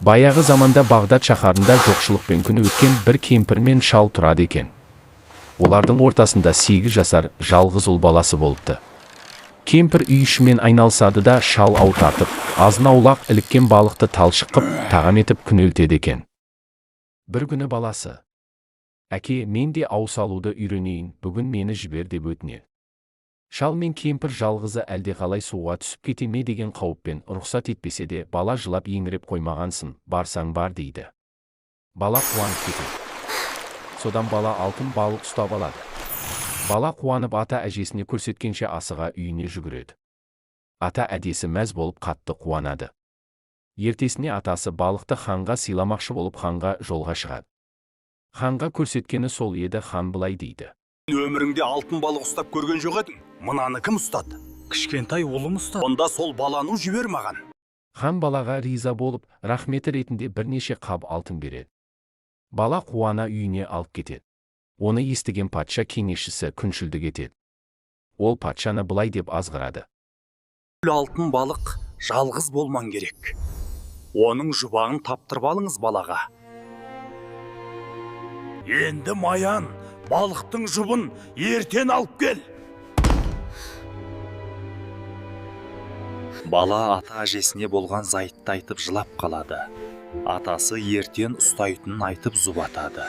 Баяғы заманда Бағдат шаһарында жоқшылықпен күні өткен бір кемпір мен шал тұрады екен. Олардың ортасында 8 жасар жалғыз ұл баласы болыпты. Кемпір үй ішімен айналысады да шал ау тартып, азын-аулақ іліккен балықты талшық қып, тағам етіп күнелтеді екен. Бір күні баласы: «Әке, мен де ау салуды үйренейін, бүгін мені жібер» деп өтінеді. Шал мен кемпір жалғызы әлдеқалай суға түсіп кете ме деген қауіппен рұқсат етпесе де, бала жылап еңіреп қоймағансын, барсаң бар дейді. Бала қуанып кетеді. Содан бала алтын балық ұстап алады. Бала қуанып ата әжесіне көрсеткенше асыға үйіне жүгіреді. Ата әдесі мәз болып қатты қуанады. Ертесіне атасы балықты ханға сыйламақшы болып ханға жолға шығады. Ханға көрсеткені сол еді. Хан былай дейді: «Өміріңде алтын балық ұстап көрген жоқ едің? Мынаны кім ұстады?» «Кішкентай ұлым ұстады». «Онда сол баланы жібер маған». Хан балаға риза болып, рахметі ретінде бірнеше қап алтын береді. Бала қуана үйіне алып кетеді. Оны естіген патша кеңесшісі күншілдік етеді. Ол патшаны былай деп азғырады: «Алтын балық жалғыз болман керек. Оның жұбағын таптырып алыңыз балаға. Енді маян балықтың жұбын ертен алып кел». Бала ата әжесіне болған зайтты айтып жылап қалады. Атасы ертен ұстайтынын айтып жұбатады.